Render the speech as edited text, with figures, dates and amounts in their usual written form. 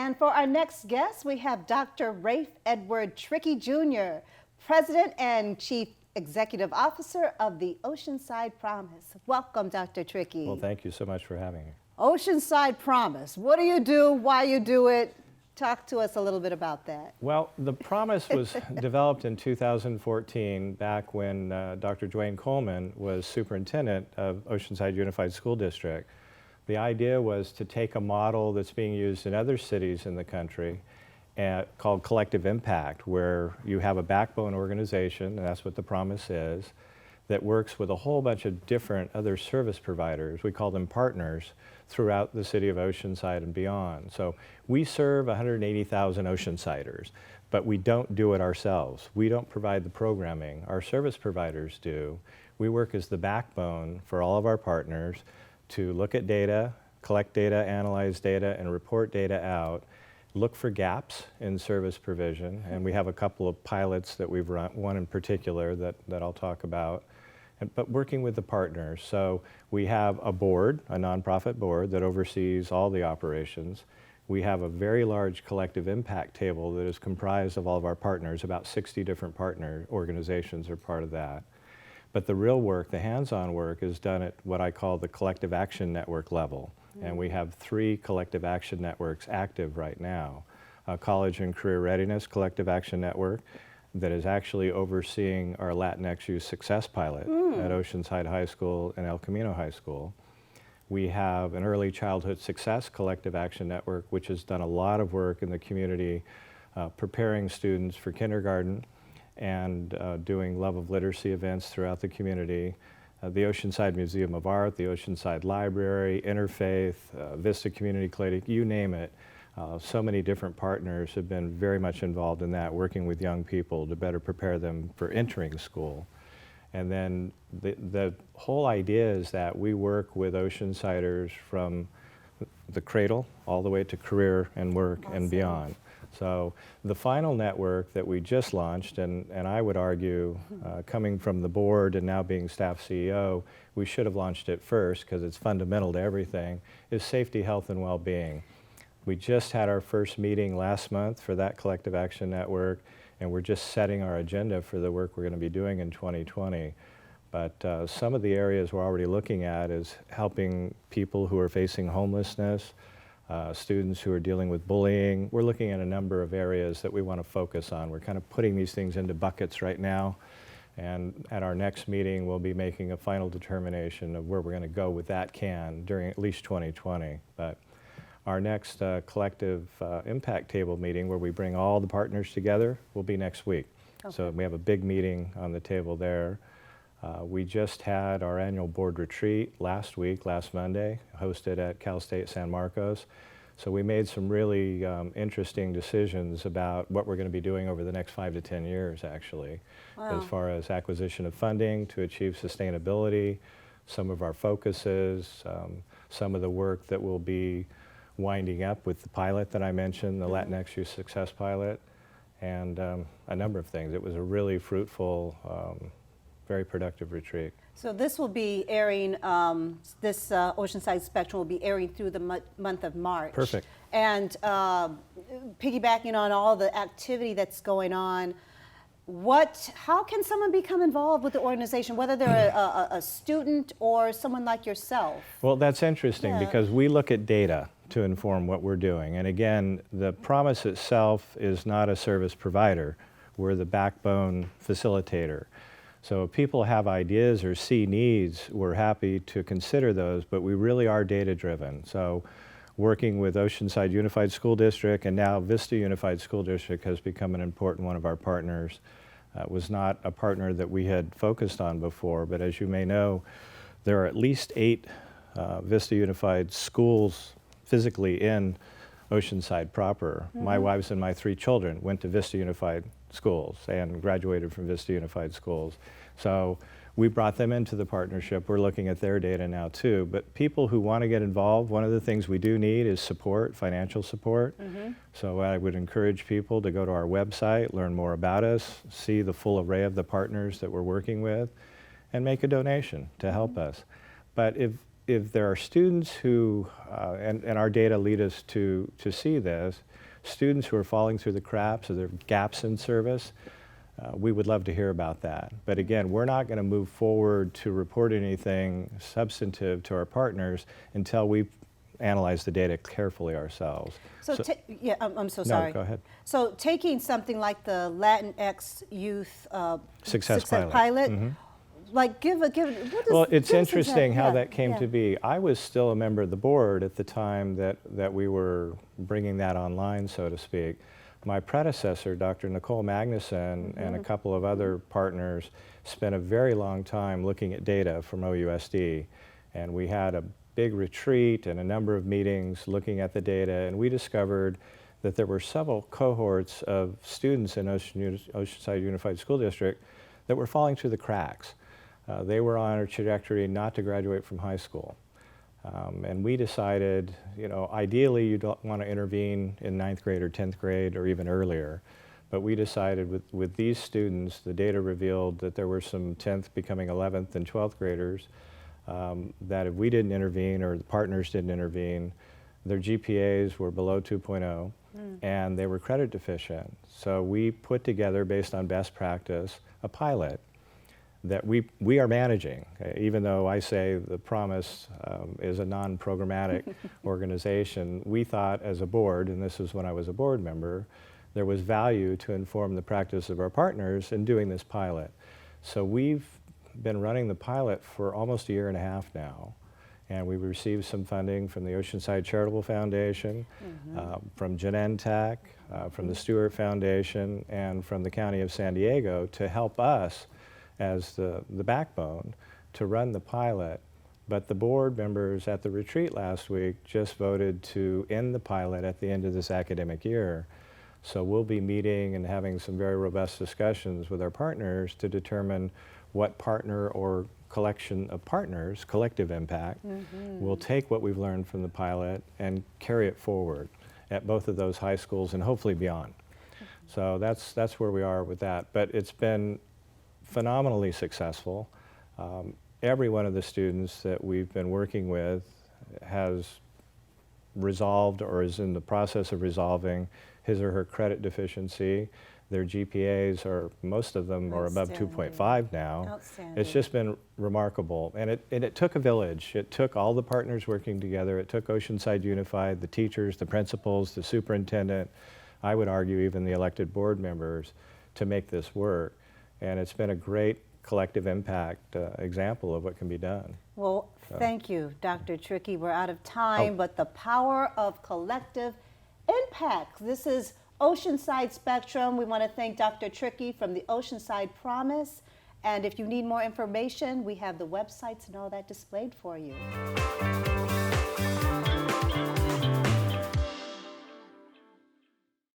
And for our next guest, we have Dr. Rafe Edward Trickey Jr., President and Chief Executive Officer of the Oceanside Promise. Welcome, Dr. Trickey. Well, thank you so much for having me. Oceanside Promise. What do you do? Why you do it? Talk to us a little bit about that. Well, the Promise was developed in 2014, back when Dr. Dwayne Coleman was superintendent of Oceanside Unified School District. The idea was to take a model that's being used in other cities in the country called collective impact, where you have a backbone organization, and that's what the Promise is, that works with a whole bunch of different other service providers. We call them partners throughout the city of Oceanside and beyond. So we serve 180,000 Oceansiders, but we don't do it ourselves. We don't provide the programming. Our service providers do. We work as the backbone for all of our partners to look at data, collect data, analyze data, and report data out, look for gaps in service provision, and we have a couple of pilots that we've run, one in particular that I'll talk about, but working with the partners. So we have a board, a nonprofit board that oversees all the operations. We have a very large collective impact table that is comprised of all of our partners. About 60 different partner organizations are part of that. But the real work, the hands-on work, is done at what I call the collective action network level. And we have 3 collective action networks active right now. A College and Career Readiness Collective Action Network that is actually overseeing our Latinx Youth Success Pilot at Oceanside High School and El Camino High School. We have an Early Childhood Success Collective Action Network, which has done a lot of work in the community preparing students for kindergarten and doing love of literacy events throughout the community. The Oceanside Museum of Art, the Oceanside Library, Interfaith, Vista Community Clinic, you name it. So many different partners have been very much involved in that, working with young people to better prepare them for entering school. And then the whole idea is that we work with Oceansiders from the cradle all the way to career and work and beyond. So the final network that we just launched, and I would argue, coming from the board and now being staff CEO, we should have launched it first because it's fundamental to everything, is safety, health, and well-being. We just had our first meeting last month for that collective action network, and we're just setting our agenda for the work we're going to be doing in 2020. But some of the areas we're already looking at is helping people who are facing homelessness, students who are dealing with bullying. We're looking at a number of areas that we want to focus on. We're kind of putting these things into buckets right now, and at our next meeting we'll be making a final determination of where we're going to go with that can during at least 2020. But our next collective impact table meeting, where we bring all the partners together, will be next week. Okay. So we have a big meeting on the table there. We just had our annual board retreat last Monday, hosted at Cal State San Marcos. So we made some really interesting decisions about what we're going to be doing over the next 5 to 10 years, actually, as far as acquisition of funding to achieve sustainability, some of our focuses, some of the work that will be winding up with the pilot that I mentioned, the Latinx Youth Success Pilot, and a number of things. It was a really fruitful, very productive retreat. So this will be airing, this Oceanside Spectrum will be airing through the month of March. Perfect. And piggybacking on all the activity that's going on, how can someone become involved with the organization, whether they're a student or someone like yourself? Well, that's interesting because we look at data to inform what we're doing. And again, the Promise itself is not a service provider. We're the backbone facilitator. So if people have ideas or see needs, we're happy to consider those, but we really are data-driven. So working with Oceanside Unified School District and now Vista Unified School District has become an important one of our partners. Was not a partner that we had focused on before, but as you may know, there are at least 8 Vista Unified schools physically in Oceanside proper. My wives and my 3 children went to Vista Unified schools and graduated from Vista Unified schools. So we brought them into the partnership. We're looking at their data now too. But people who want to get involved, one of the things we do need is support, financial support. So I would encourage people to go to our website, learn more about us, see the full array of the partners that we're working with, and make a donation to help us. But if there are students who, and our data lead us to see this, students who are falling through the cracks or there are gaps in service, we would love to hear about that. But again, we're not going to move forward to report anything substantive to our partners until we've analyzed the data carefully ourselves. Yeah, I'm so No, sorry. go ahead. So taking something like the Latinx Youth Success Pilot. Pilot, like what is, Well, it's give us interesting how yeah, that came yeah. to be. I was still a member of the board at the time that we were bringing that online, so to speak. My predecessor, Dr. Nicole Magnuson, and a couple of other partners spent a very long time looking at data from OUSD, and we had a big retreat and a number of meetings looking at the data, and we discovered that there were several cohorts of students in Oceanside Unified School District that were falling through the cracks. They were on a trajectory not to graduate from high school. And we decided, you know, ideally you don't want to intervene in 9th grade or 10th grade or even earlier. But we decided with these students, the data revealed that there were some 10th becoming 11th and 12th graders that if we didn't intervene or the partners didn't intervene, their GPAs were below 2.0 and they were credit deficient. So we put together, based on best practice, a pilot that we are managing, even though I say the Promise is a non-programmatic organization. We thought as a board, and this is when I was a board member, there was value to inform the practice of our partners in doing this pilot. So we've been running the pilot for almost a year and a half now, and we received some funding from the Oceanside Charitable Foundation, from Genentech, from the Stewart Foundation, and from the County of San Diego to help us as the backbone to run the pilot. But the board members at the retreat last week just voted to end the pilot at the end of this academic year. So we'll be meeting and having some very robust discussions with our partners to determine what partner or collection of partners, collective impact, will take what we've learned from the pilot and carry it forward at both of those high schools and hopefully beyond. So that's where we are with that. But it's been phenomenally successful. Every one of the students that we've been working with has resolved or is in the process of resolving his or her credit deficiency. Their GPAs are, most of them are above 2.5 now. Outstanding. It's just been remarkable. And it took a village. It took all the partners working together. It took Oceanside Unified, the teachers, the principals, the superintendent, I would argue even the elected board members, to make this work. And it's been a great collective impact example of what can be done. Well, thank you, Dr. Trickey. We're out of time, but the power of collective impact. This is Oceanside Spectrum. We want to thank Dr. Trickey from the Oceanside Promise. And if you need more information, we have the websites and all that displayed for you.